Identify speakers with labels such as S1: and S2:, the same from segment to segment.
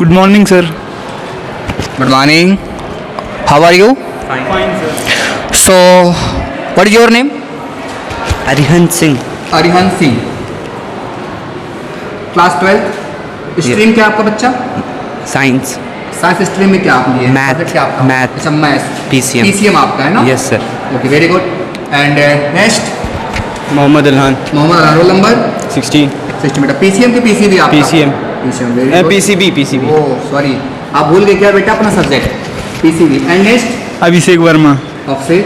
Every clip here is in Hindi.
S1: Good morning, sir.
S2: Good morning. How are you?
S1: Fine, sir.
S2: So, what is your name?
S3: Arihant Singh.
S2: Arihant Singh. Class 12। Stream क्या आपका बच्चा?
S3: साइंस।
S2: साइंस स्ट्रीम में क्या आप लिए?
S3: Math,
S2: Subject क्या आपका?
S3: Math,
S2: अच्छा मैथ्स।
S3: PCM।
S2: PCM आपका है ना?
S3: Yes sir.
S2: Okay very good. And next
S1: Mohammad Alhan.
S2: Mohammad Alhan, roll number
S1: 16।
S2: 60 बेटा। PCM की PCB आपका?
S1: PCM।
S2: PCM very good.
S1: PCB।
S2: Oh sorry, आप भूल गए क्या बेटा अपना subject? PCB। And next
S1: Abhishek Verma.
S2: Abhishek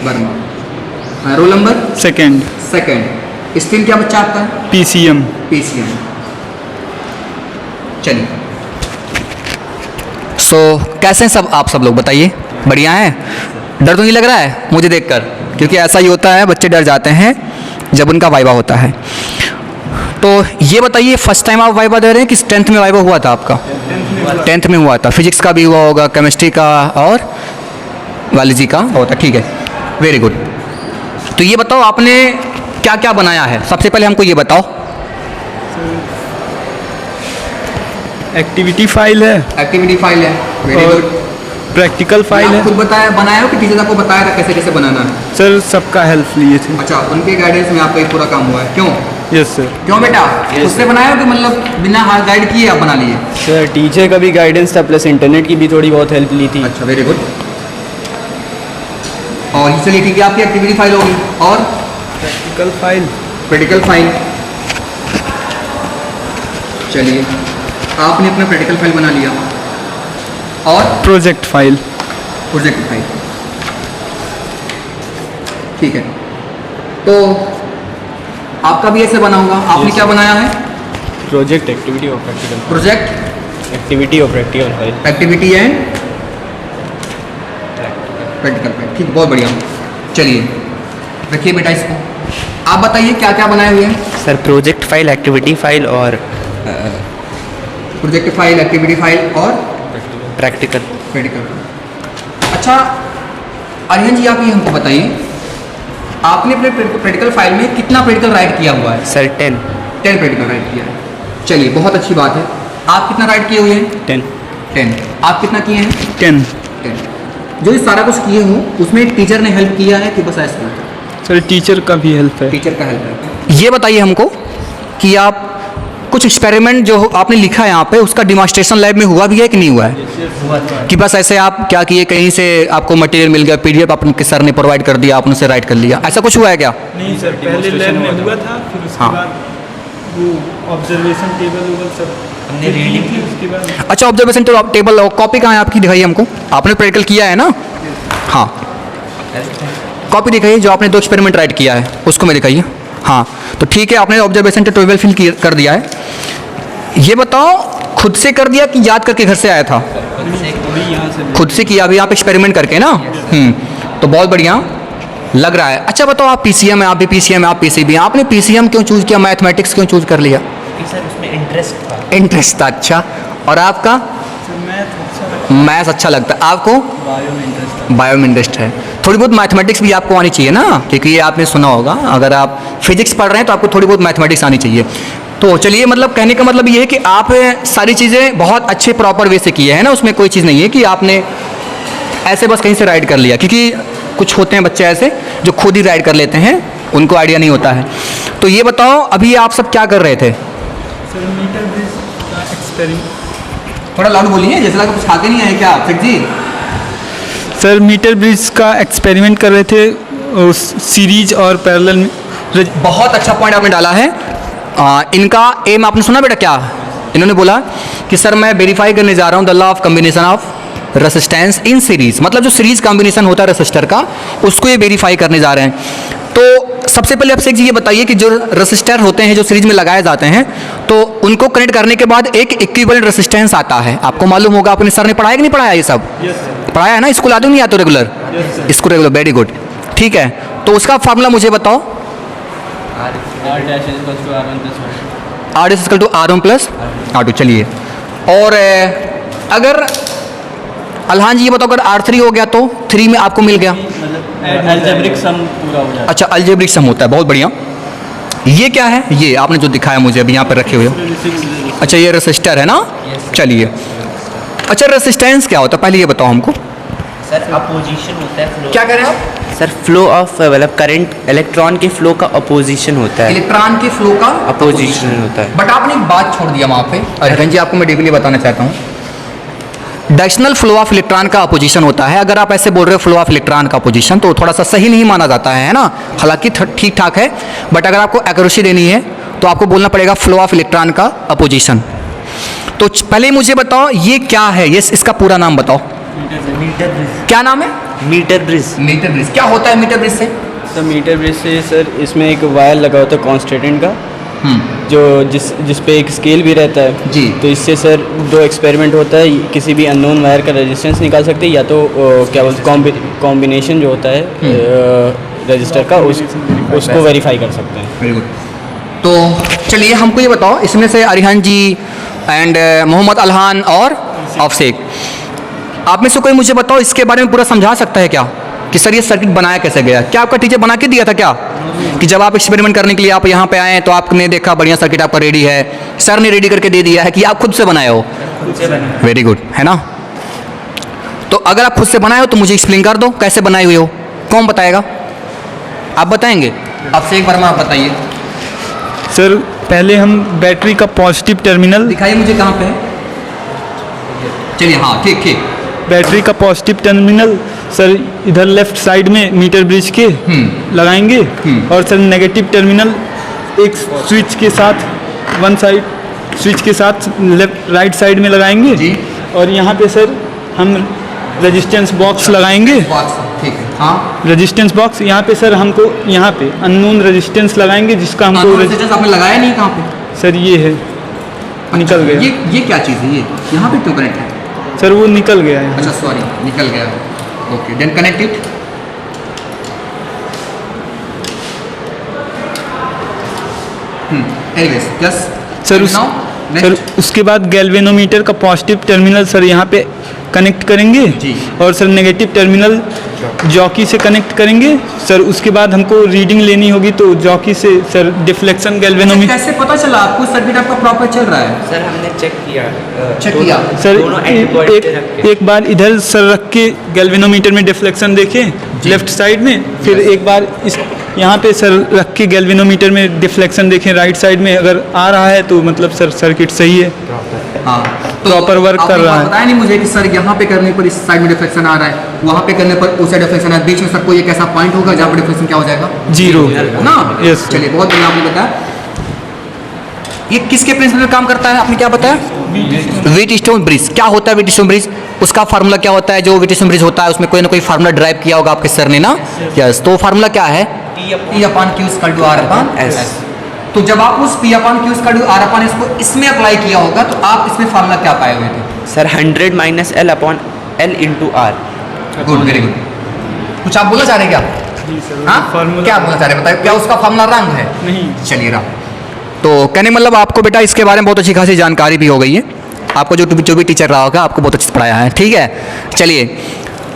S2: Verma, roll number
S1: 2nd।
S2: Second. Stream क्या बच्चा आपका है?
S1: PCM।
S2: PCM। चलिए सो कैसे हैं सब लोग बताइए? बढ़िया हैं? डर तो नहीं लग रहा है मुझे देखकर? क्योंकि ऐसा ही होता है, बच्चे डर जाते हैं जब उनका वाइवा होता है। तो ये बताइए, फर्स्ट टाइम आप वाइवा दे रहे हैं कि 10th में वाइवा हुआ था आपका? 10th में हुआ था। फिजिक्स का भी हुआ होगा, केमिस्ट्री का और बायोलॉजी का होता। ठीक है, वेरी गुड। तो ये बताओ आपने क्या क्या बनाया है? सबसे पहले हमको ये बताओ।
S1: एक्टिविटी फाइल है।
S2: एक्टिविटी फाइल है, वेरी
S1: और
S2: गुड।
S1: प्रैक्टिकल फाइल है।
S2: खुद बताया बनाया हो कि टीचर आपको बताया था कैसे कैसे बनाना है?
S1: सर सबका हेल्प लिए थे।
S2: अच्छा, उनके गाइडेंस में आपका ये पूरा काम हुआ है। क्यों
S1: यस सर।
S2: क्यों बेटा? उससे बनाया हो कि मतलब बिना हाथ गाइड किए आप बना लिए?
S1: सर टीचर का भी गाइडेंस था, प्लस इंटरनेट की भी थोड़ी बहुत हेल्प ली थी।
S2: अच्छा वेरी गुड। और ये चलिए ठीक है, आपकी एक्टिविटी फाइल होगी। और
S1: प्रैक्टिकल फाइल।
S2: प्रैक्टिकल फाइल, चलिए आपने अपना प्रैक्टिकल फाइल बना लिया। और
S1: प्रोजेक्ट फाइल।
S2: प्रोजेक्ट फाइल, ठीक है। तो आपका भी ऐसे बना होगा। आपने क्या बनाया है?
S1: प्रोजेक्ट, एक्टिविटी और प्रैक्टिकल।
S2: प्रोजेक्ट,
S1: एक्टिविटी और practical file.
S2: Activity and practical file, ठीक, बहुत बढ़िया। चलिए रखिए बेटा इसको। आप बताइए क्या क्या बनाए हुए हैं?
S3: Sir project file, activity file और
S2: प्रोजेक्ट फाइल, एक्टिविटी फाइल और
S3: प्रैक्टिकल।
S2: प्रैक्टिकल। अच्छा अरिहन जी, आप ये हमको बताइए, आपने अपने प्रैक्टिकल फाइल में कितना प्रैक्टिकल राइट किया हुआ है?
S3: सर 10।
S2: 10 प्रैक्टिकल राइट किया है। चलिए बहुत अच्छी बात है। आप कितना राइट किए हुए हैं?
S1: 10।
S2: 10। आप कितना किए हैं?
S1: 10।
S2: 10। जो ये सारा कुछ किए हो उसमें टीचर ने हेल्प किया है कि बस ऐसा?
S1: सर टीचर का भी हेल्प है।
S2: टीचर का हेल्प है। ये बताइए हमको कि आप कुछ एक्सपेरिमेंट जो आपने लिखा है यहाँ पे, उसका डिमॉन्स्ट्रेशन लैब में हुआ भी है कि नहीं हुआ है? कि बस ऐसे आप क्या किए, कहीं से आपको मटेरियल मिल गया, PDF आपके सर ने प्रोवाइड कर दिया, आपने उसे राइट कर लिया, ऐसा कुछ हुआ है क्या?
S1: नहीं सर, पहले लैब में हुआ था, फिर उसके
S2: हाँ।
S1: बाद वो ऑब्जर्वेशन टेबल सब हमने रीडिंग की। उसके बाद
S2: अच्छा, ऑब्जर्वेशन टेबल और कॉपी कहाँ है आपकी? दिखाइए हमको। आपने प्रैक्टिकल किया है ना? हाँ, कॉपी दिखाइए जो आपने 2 एक्सपेरिमेंट राइट किया है, उसको मैं दिखाइए। हाँ तो ठीक है, आपने ऑब्जर्वेशन टेबल फिल कर दिया है। ये बताओ खुद से कर दिया कि याद करके घर से आया था? खुद से किया अभी आप एक्सपेरिमेंट करके ना। तो बहुत बढ़िया लग रहा है। अच्छा बताओ, आप PCM है, आप भी PCM है, आप PCB है, आपने PCM क्यों चूज़ किया, मैथमेटिक्स क्यों चूज़ कर लिया?
S3: सर उसमें इंटरेस्ट था।
S2: इंटरेस्ट था। अच्छा, और आपका? मैथ्स अच्छा लगता है आपको? बायो में इंटरेस्ट है। थोड़ी बहुत मैथमेटिक्स भी आपको आनी चाहिए ना, क्योंकि ये आपने सुना होगा, अगर आप फिजिक्स पढ़ रहे हैं तो आपको थोड़ी बहुत मैथमेटिक्स आनी चाहिए। तो चलिए, मतलब कहने का मतलब ये है कि आप सारी चीज़ें बहुत अच्छे प्रॉपर वे से किए हैं ना, उसमें कोई चीज़ नहीं है कि आपने ऐसे बस कहीं से राइड कर लिया, क्योंकि कुछ होते हैं बच्चे ऐसे जो खुद ही राइड कर लेते हैं, उनको आइडिया नहीं होता है। तो ये बताओ अभी आप सब क्या कर रहे थे?
S1: सर मीटर बेस का एक्सपेरिमेंट।
S2: थोड़ा लाउड बोलिए, जैसे लगा कुछ खाते नहीं है क्या फिर जी?
S1: सर मीटर ब्रिज का एक्सपेरिमेंट कर रहे थे, उस सीरीज और पैरेलल।
S2: बहुत अच्छा पॉइंट आपने डाला है। इनका एम आपने सुना बेटा क्या? इन्होंने बोला कि सर मैं वेरीफाई करने जा रहा हूँ the law of combination of resistance in series, मतलब जो सीरीज कॉम्बिनेशन होता है रेसिस्टर का, उसको ये वेरीफाई करने जा रहे हैं। तो सबसे पहले आपसे एक चीज़ ये बताइए कि जो रेसिस्टर होते हैं जो सीरीज में लगाए जाते हैं, तो उनको कनेक्ट करने के बाद एक इक्विवेलेंट रेसिस्टेंस आता है। आपको मालूम होगा, अपने सर ने पढ़ाया कि नहीं पढ़ाया? ये सब पढ़ाया है ना? स्कूल आते नहीं आते रेगुलर? इसको रेगुलर, वेरी गुड, ठीक है। तो उसका फार्मूला मुझे बताओ। R is equal to R1 plus R2। चलिए, और अगर अल्हान जी ये बताओ, अगर R3 हो गया तो 3 में आपको मिल गया?
S1: अलजेब्रिक सम पूरा हो जाएगा।
S2: अच्छा, अलजेब्रिक सम होता है, बहुत बढ़िया। ये क्या है? ये आपने जो दिखाया मुझे अभी यहाँ पर रखे हुए हो, अच्छा ये रेसिस्टर है ना? चलिए, अच्छा रेसिस्टेंस क्या होता है पहले ये बताओ हमको।
S3: सर अपोजिशन होता है फ्लो।
S2: क्या कह रहे हैं आप?
S3: सर फ्लो ऑफ मतलब करंट इलेक्ट्रॉन के फ्लो का अपोजिशन होता है।
S2: इलेक्ट्रॉन के फ्लो का
S3: अपोजिशन होता है।
S2: बट आपने एक बात छोड़ दिया वहाँ पे, अरे जी आपको मैं डीपली बताना चाहता हूँ। डायरेक्शनल फ्लो ऑफ इलेक्ट्रॉन का अपोजिशन होता है। अगर आप ऐसे बोल रहे हो फ्लो ऑफ इलेक्ट्रॉन का अपोजिशन, तो थोड़ा सा सही नहीं माना जाता है ना? हालांकि ठीक ठाक है, बट अगर आपको एक्यूरेसी देनी है तो आपको बोलना पड़ेगा फ्लो ऑफ इलेक्ट्रॉन का अपोजिशन। तो पहले मुझे बताओ ये क्या है, ये इसका पूरा नाम बताओ।
S3: Metre bridge.
S2: क्या नाम है?
S3: Metre bridge.
S2: Metre bridge. क्या होता है मीटर ब्रिज से?
S4: सर मीटर ब्रिज से सर इसमें एक वायर लगा होता है कॉन्स्टेंट का, जो जिस पे एक स्केल भी रहता है
S2: जी।
S4: तो इससे सर दो एक्सपेरिमेंट होता है, किसी भी अननोन वायर का रेजिस्टेंस निकाल सकते हैं, या तो क्या बोलते कॉम्बिनेशन जो होता है रजिस्टर का उसको वेरीफाई कर सकते हैं।
S2: Very good. तो चलिए हमको ये बताओ, इसमें से अरिहान जी एंड मोहम्मद अलहान और अफसेक, आप में से कोई मुझे बताओ इसके बारे में पूरा समझा सकता है क्या कि सर ये सर्किट बनाया कैसे गया? क्या आपका टीचर बना के दिया था क्या कि जब आप एक्सपेरिमेंट करने के लिए आप यहाँ पे आए तो आपने देखा बढ़िया सर्किट आपका रेडी है, सर ने रेडी करके दे दिया है, कि आप खुद से बनाए हो? वेरी गुड, है ना? तो अगर आप खुद से बनाए हो तो मुझे एक्सप्लेन कर दो कैसे बनाए हुए हो। कौन बताएगा? आप बताएंगे? आपसे एक बार में आप बताइए।
S1: सर पहले हम बैटरी का पॉजिटिव टर्मिनल,
S2: दिखाइए मुझे कहाँ पे है। चलिए हाँ, ठीक ठीक।
S1: बैटरी का पॉजिटिव टर्मिनल सर इधर लेफ्ट साइड में मीटर ब्रिज के लगाएंगे, और सर नेगेटिव टर्मिनल एक स्विच के साथ, वन साइड स्विच के साथ लेफ्ट राइट साइड में लगाएंगे
S2: जी।
S1: और यहाँ पे सर हम रेजिस्टेंस बॉक्स लगाएंगे।
S2: ठीक है, हाँ।
S1: रेजिस्टेंस बॉक्स यहाँ पे सर हमको, यहाँ पे अननोन रेजिस्टेंस लगाएंगे जिसका हमको
S2: रेजिस्टेंस आपने लगाया नहीं कहाँ पे?
S1: सर ये है, निकल गया।
S2: ये क्या चीज़ है? ये यहाँ पे क्यों कनेक्ट है?
S1: सर वो निकल गया है।
S2: अच्छा सॉरी, निकल गया। Okay, then connect it. Anyways yes
S1: sir sir उसके बाद गैल्वेनोमीटर का पॉजिटिव टर्मिनल सर यहाँ पे कनेक्ट करेंगे
S2: जी।
S1: और सर नेगेटिव टर्मिनल जॉकी से कनेक्ट करेंगे। सर उसके बाद हमको रीडिंग लेनी होगी तो जॉकी से सर डिफ्लेक्शन गैल्वेनोमीटर।
S2: कैसे पता चला आपको सर्किट आपका प्रॉपर चल रहा है?
S3: सर हमने चेक किया।
S1: सर
S3: दोनों एंड पॉइंट पे रख के।
S1: एक बार इधर सर रख के गैल्वेनोमीटर में डिफ्लेक्शन देखें लेफ्ट साइड में, फिर एक बार इस यहाँ पे सर रख के गैल्वेनोमीटर में डिफ्लेक्शन देखें राइट साइड में, अगर आ रहा है तो मतलब सर सर्किट सही है,
S2: हाँ
S1: प्रॉपर वर्क कर रहा है।
S2: बताया नहीं मुझे कि सर यहाँ पे करने पर इस साइड में डिफ्लेक्शन आ रहा है, वहाँ पे करने पर उस साइड डिफ्लेक्शन आ रहा है, बीच में सर कोई एक ऐसा पॉइंट होगा जहाँ पर डिफ्लेक्शन क्या हो जाएगा?
S1: जीरो
S2: ना?
S1: यस।
S2: चलिए बहुत बढ़िया आपने बताया। ये किसके प्रिंसिपल पे काम करता है आपने क्या बताया? Wheatstone bridge. क्या होता है व्हीटस्टोन ब्रिज? उसका फार्मूला क्या होता है? जो व्हीटस्टोन ब्रिज होता है उसमें कोई ना कोई फार्मूला ड्राइव किया होगा आपके सर ने ना? यस। तो फार्मूला क्या है? T/Q=R/S। तो जब आप उस P/Q=R/S को इसमें अप्लाई किया होगा तो आप इसमें फार्मूला क्या पाए हुए थे?
S3: Sir 100 - L/L × R।
S2: Good, very good. कुछ आप बोलना चाह रहे हैं क्या? हाँ, क्या बोलना चाह रहे हैं बताइए। क्या उसका फार्मूला रंग है?
S1: नहीं।
S2: चलिए रंग। तो कहने मतलब आपको बेटा इसके बारे में बहुत अच्छी खासी जानकारी भी हो गई है। आपको जो भी टीचर रहा होगा आपको बहुत अच्छे से पढ़ाया है, ठीक है। चलिए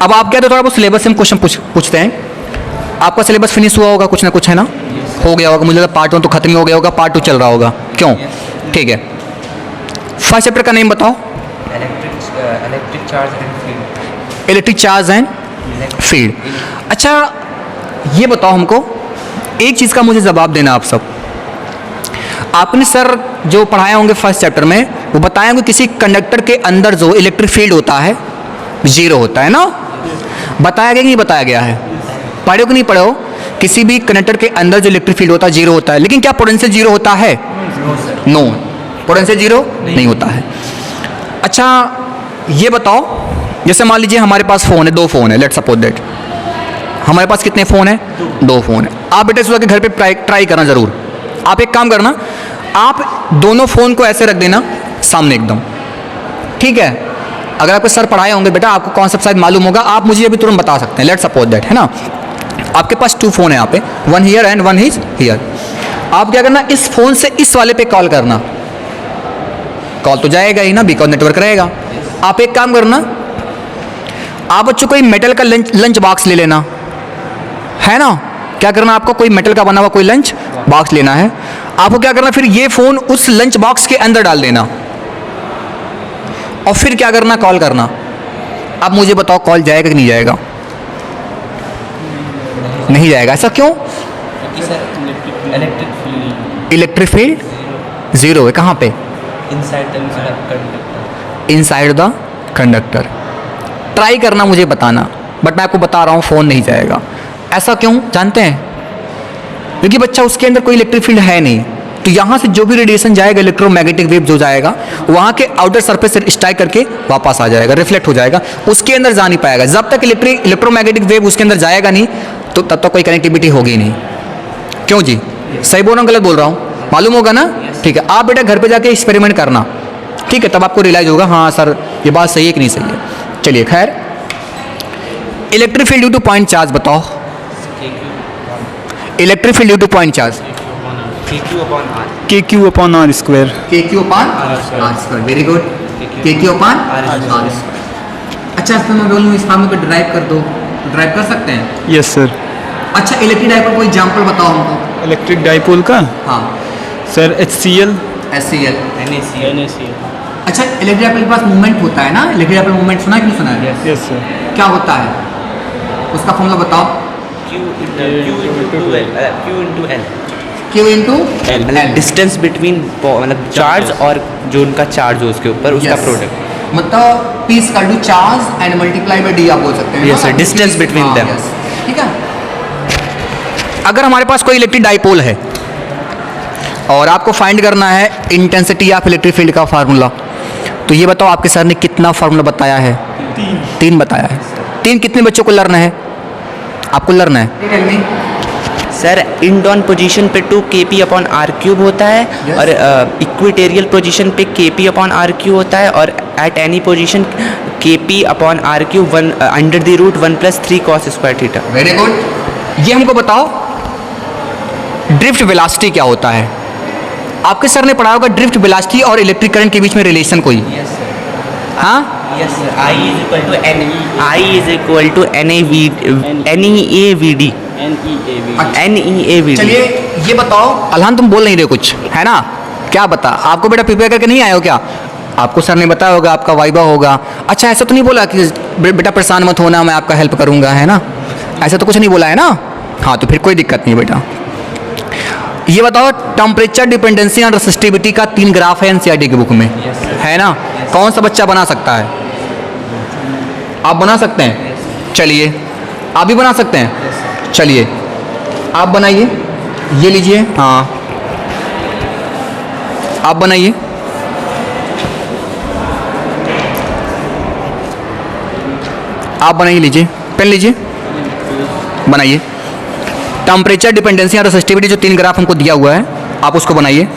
S2: अब आप क्या, तो थोड़ा बहुत सिलेबस से हम क्वेश्चन पूछते हैं। आपका सिलेबस फिनिश हुआ होगा कुछ ना कुछ, है ना? हो गया होगा, मुझे लगता पार्ट 1 तो खत्म ही हो गया होगा, पार्ट 2 चल रहा होगा, क्यों? ठीक है। फर्स्ट चैप्टर का नेम बताओ।
S3: Electric charge and field.
S2: Electric charge and field. अच्छा ये बताओ हमको, एक चीज़ का मुझे जवाब देना आप सब। आपने सर जो पढ़ाए होंगे फर्स्ट चैप्टर में वो बताए होंगे किसी कंडक्टर के अंदर जो इलेक्ट्रिक फील्ड होता है जीरो होता है ना? बताया गया कि नहीं बताया गया है? पढ़े हो कि नहीं पढ़े हो? किसी भी कंडक्टर के अंदर जो इलेक्ट्रिक फील्ड होता है जीरो होता है, लेकिन क्या पोटेंशियल जीरो होता है? नो, पोटेंशियल जीरो नहीं होता है। अच्छा ये बताओ, जैसे मान लीजिए हमारे पास फ़ोन है, 2 फ़ोन है, लेट्स सपोज दैट। हमारे पास कितने फ़ोन हैं? 2 फ़ोन है। आप बेटा सुबह के घर पे ट्राई करना ज़रूर। आप एक काम करना, आप दोनों फ़ोन को ऐसे रख देना सामने एकदम, ठीक है? अगर आपके सर पढ़ाए होंगे बेटा, आपको कॉन्सेप्ट शायद मालूम होगा, आप मुझे अभी तुरंत बता सकते हैं। लेट्स सपोज दैट, है ना? आपके पास 2 फ़ोन है यहाँ पे, 1 हियर एंड 1 इज हियर। आप क्या करना, इस फ़ोन से इस वाले पे कॉल करना। कॉल तो जाएगा ही ना, बिकॉज नेटवर्क रहेगा। आप एक काम करना, आप बच्चों को मेटल का लंच बॉक्स ले लेना, है ना? क्या करना आपको, कोई मेटल का बना हुआ कोई लंच बॉक्स लेना है, आपको क्या करना, फिर ये फ़ोन उस लंच बॉक्स के अंदर डाल देना और फिर क्या करना, कॉल करना। अब मुझे बताओ कॉल जाएगा कि नहीं जाएगा? नहीं जाएगा। ऐसा क्यों? इलेक्ट्रिक फील्ड ज़ीरो है। कहाँ पे? Inside the conductor. ट्राई करना, मुझे बताना, बट मैं आपको बता रहा हूँ फ़ोन नहीं जाएगा। ऐसा क्यों जानते हैं? क्योंकि बच्चा उसके अंदर कोई इलेक्ट्रिक फील्ड है नहीं, तो यहाँ से जो भी रेडिएशन जाएगा, इलेक्ट्रोमैग्नेटिक वेव जो जाएगा, वहाँ के आउटर सरफेस से स्ट्राइक करके वापस आ जाएगा, रिफ्लेक्ट हो जाएगा, उसके अंदर जा नहीं पाएगा। जब तक इलेक्ट्रोमैग्नेटिक वेव उसके अंदर जाएगा नहीं, तो तब तक कोई कनेक्टिविटी होगी नहीं। क्यों जी? सही बोल रहा हूँ, गलत बोल रहा हूँ? मालूम होगा ना? ठीक है, आप बेटा घर पे जाके एक्सपेरिमेंट करना, ठीक है, तब आपको रियलाइज होगा हाँ सर ये बात सही है कि नहीं सही है। चलिए खैर, electric field due to point charge बताओ। Electric field due to point charge
S1: KQ upon R square।
S2: KQ upon R square। Very good. KQ upon R square। अच्छा, इसमें मैं बोलूँ इस फॉर्मूले को ड्राइव कर दो, ड्राइव कर सकते हैं?
S1: Yes sir.
S2: अच्छा, इलेक्ट्रिक डाइपोल कोई एग्जांपल बताओ हमको।
S1: इलेक्ट्रिक डाइपोल का
S2: हाँ।
S1: Sir HCl।
S2: SCl।
S4: NaCl।
S2: अच्छा, इलेक्ट्रिक डाइपोल के पास मूवमेंट होता है ना? इलेक्ट्रिक डाइपोल मूवमेंट सुना है कि नहीं सुना है?
S1: Yes sir.
S2: क्या होता है उसका फॉर्मूला बताओ। Q into L।
S3: Distance between मतलब चार्ज और जो उनका चार्ज हो उसके ऊपर उसका
S2: Yes।
S3: प्रोडक्ट।
S2: मतलब P is equal to charge and multiply by D आप बोल सकते हैं।
S3: Yes, sir, distance between
S2: हाँ,
S3: them।
S2: yes। ठीक है। अगर हमारे पास कोई इलेक्ट्रिक डाइपोल है और आपको फाइंड करना है इंटेंसिटी ऑफ इलेक्ट्रिक फील्ड का फार्मूला, तो ये बताओ आपके सर ने कितना फार्मूला बताया है? 3 बताया है। 3 कितने बच्चों को लर्न है? आपको लर्न है?
S3: सर इन डाउन पोजीशन पे 2 kp अपॉन आर क्यूब होता है।
S2: Yes।
S3: और इक्वेटेरियल पोजीशन पे kp अपॉन आर क्यूब होता है, और at any position kp upon R cube under the root 1 + 3 cos square theta.
S2: Very good. ये हमको बताओ ड्रिफ्ट वेलोसिटी क्या होता है? आपके सर ने पढ़ा होगा ड्रिफ्ट वेलोसिटी और इलेक्ट्रिक करंट के बीच में रिलेशन कोई। हाँ,
S3: yes sir. I is equal to NEAVD। NEAVD।
S2: चलिए ये बताओ अल्हान, तुम बोल नहीं रहे कुछ, है ना? क्या बता, आपको बेटा प्रिपेयर करके नहीं आए हो क्या? आपको सर ने बताया होगा, आपका वाइबा होगा। अच्छा, ऐसा तो नहीं बोला कि बेटा परेशान मत होना, मैं आपका हेल्प करूंगा, है ना? ऐसा तो कुछ नहीं बोला है ना? हाँ, तो फिर कोई दिक्कत नहीं बेटा। ये बताओ टेम्परेचर डिपेंडेंसी और रेसिस्टिविटी का 3 ग्राफ है एनसीईआरटी की बुक में, है ना? कौन सा बच्चा बना सकता है? आप बना सकते हैं? चलिए, आप भी बना सकते हैं? चलिए आप बनाइए, ये लीजिए। हाँ, आप बनाइए। आप बनाइए, लीजिए पेन लीजिए, बनाइए। टेम्परेचर डिपेंडेंसी और रेसिस्टिविटी जो 3 ग्राफ हमको दिया हुआ है, आप उसको बनाइए।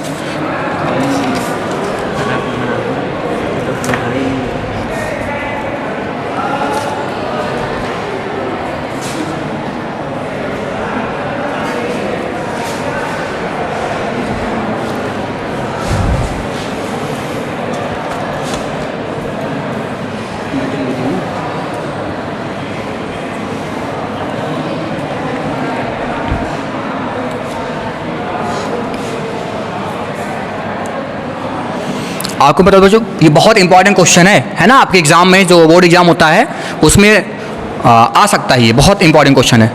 S2: आपको पता बच्चों, ये बहुत इंपॉर्टेंट क्वेश्चन है ना? आपके एग्जाम में जो बोर्ड एग्जाम होता है उसमें आ सकता है, ये बहुत इंपॉर्टेंट क्वेश्चन है।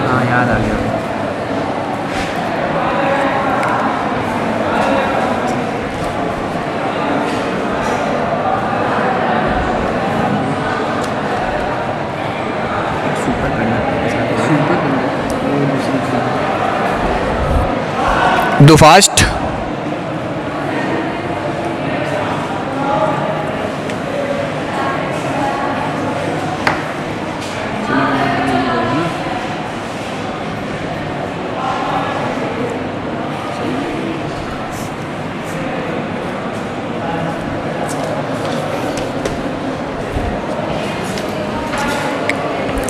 S3: हाँ याद आ गया।
S2: Do fast.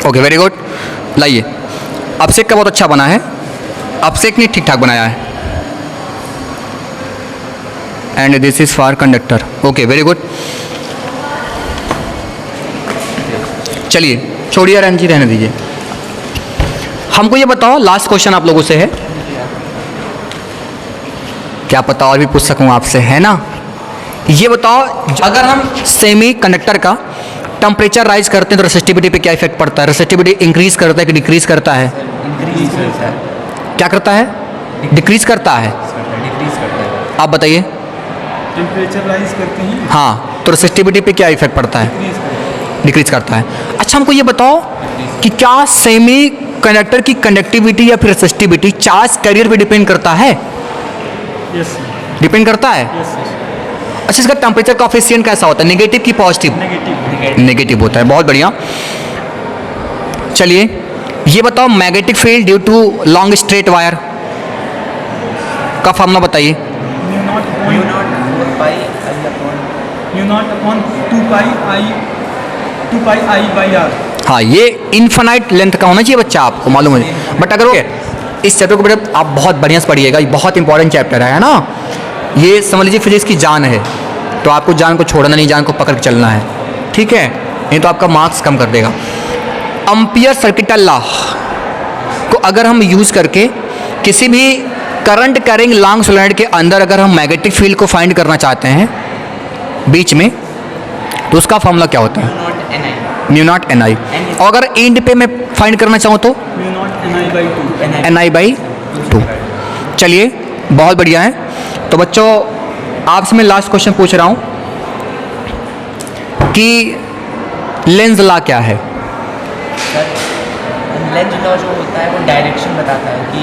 S2: Okay, very good. लाइए अपसेक का बहुत अच्छा बना है, अपसेक ने ठीक ठाक बनाया है। And this is for conductor. Okay, very good. चलिए छोड़िए रन जी, रहने दीजिए। हमको ये बताओ, लास्ट क्वेश्चन आप लोगों से है, क्या पता और भी पूछ सकूं आपसे, है ना। ये बताओ, अगर हम सेमी कंडक्टर का टेम्परेचर राइज करते हैं तो रेसिस्टिविटी पे क्या इफेक्ट पड़ता है? रेसिस्टिविटी इंक्रीज करता है कि डिक्रीज करता है? क्या करता है? डिक्रीज करता है। आप बताइए।
S1: टेम्परेचर राइज करते हैं।
S2: हाँ, तो रेसिस्टिविटी पे क्या इफेक्ट पड़ता है? डिक्रीज करता है। अच्छा, हमको ये बताओ कि क्या सेमी कंडक्टर की कंडक्टिविटी या फिर रेसिस्टिविटी चार्ज कैरियर पे डिपेंड करता है?
S1: यस
S2: डिपेंड करता है। अच्छा, इसका टेम्परेचर कोएफिशिएंट कैसा होता है? नेगेटिव की पॉजिटिव? नेगेटिव होता है। बहुत बढ़िया। चलिए ये बताओ, magnetic field due to long straight wire का फॉर्मूला बताइए।
S1: Mu not upon 2 pi I by R.
S2: हाँ, ये इन्फिनाइट लेंथ का होना चाहिए बच्चा, आपको मालूम है। बट अगर इस चैप्टर को बेटा आप बहुत बढ़िया से पढ़िएगा, ये बहुत इंपॉर्टेंट चैप्टर है ना। ये समझ लीजिए फिजिक्स की जान है, तो आपको जान को छोड़ना नहीं, जान को पकड़ के चलना है, ठीक है, नहीं तो आपका मार्क्स कम कर देगा। एम्पियर सर्किटल लॉ को अगर हम यूज़ करके किसी भी करंट कैरिंग लॉन्ग सोलेनोइड के अंदर अगर हम मैग्नेटिक फील्ड को फाइंड करना चाहते हैं बीच में, तो उसका फॉर्मूला क्या होता है? Mu not N I. और अगर एंड पे मैं फाइंड करना चाहूँ तो
S1: mu not N I by 2।
S2: N I by 2। चलिए बहुत बढ़िया है। तो बच्चों आपसे मैं लास्ट क्वेश्चन पूछ रहा हूँ कि लेंज लॉ क्या है?
S3: लेंज लॉ जो होता है वो डायरेक्शन बताता है कि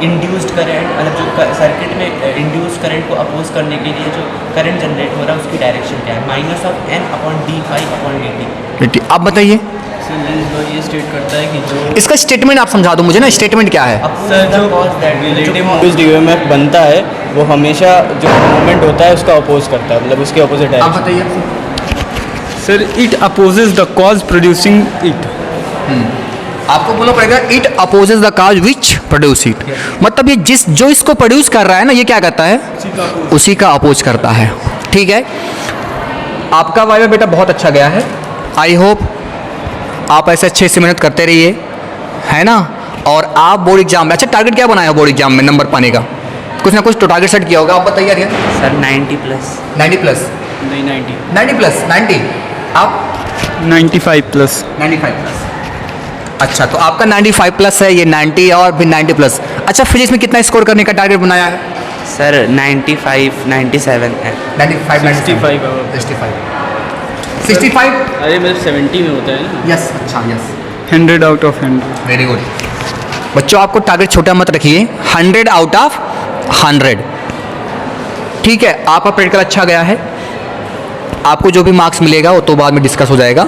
S3: इंड्यूस्ड करंट, मतलब जो सर्किट में इंड्यूस्ड करंट को अपोज करने के लिए जो करंट जनरेट हो रहा है उसकी डायरेक्शन क्या है? Minus of N upon D phi upon D T.
S2: आप बताइए।
S4: सर लेंज लॉ ये स्टेट करता है कि जो
S2: इसका स्टेटमेंट आप समझा दो मुझे ना, स्टेटमेंट क्या है?
S4: सर जो रिलेटिव ईएमएफ बनता है वो हमेशा जो मोमेंट होता है उसका अपोज करता है, मतलब उसके अपोजिट
S2: आप
S4: डायरेक्शन।
S2: बताइए।
S1: Sir it opposes the cause producing it.
S2: आपको बोलना पड़ेगा it opposes the cause which produce it. मतलब ये जो इसको प्रोड्यूस कर रहा है ना, ये क्या करता है? उसी का अपोज करता है। ठीक है, आपका वाइवा बेटा बहुत अच्छा गया है। आई होप आप ऐसे अच्छे से मेहनत करते रहिए, है ना। और आप बोर्ड एग्जाम में, अच्छा टारगेट क्या बनाया बोर्ड एग्जाम में नंबर पाने का? कुछ ना कुछ तो टारगेट सेट किया होगा, आप बताइए यार।
S3: Sir 90 plus.
S2: 90 प्लस?
S4: नहीं 90।
S2: 90 प्लस। 90? आप
S1: 95 प्लस।
S2: 95 प्लस। अच्छा, तो आपका 95 प्लस है, ये 90 और फिर 90 प्लस। अच्छा, फिजिक्स में कितना स्कोर करने का टारगेट बनाया है?
S3: सर 95 97 है।
S2: 95
S4: 65
S2: 65।
S4: अरे मतलब 70 में होता है ना।
S2: यस, अच्छा yes,
S1: 100 out of 100।
S2: Very good. बच्चों आपको टारगेट छोटा मत रखिए, 100 आउट ऑफ 100। ठीक है, आपका प्रैक्टिकल अच्छा गया है, आपको जो भी मार्क्स मिलेगा वो तो बाद में डिस्कस हो जाएगा,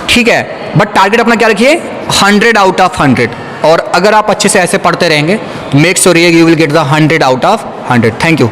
S2: ठीक है। बट टारगेट अपना क्या रखिए? 100 आउट ऑफ 100। और अगर आप अच्छे से ऐसे पढ़ते रहेंगे, make sure you will get the 100 out of 100। Thank you.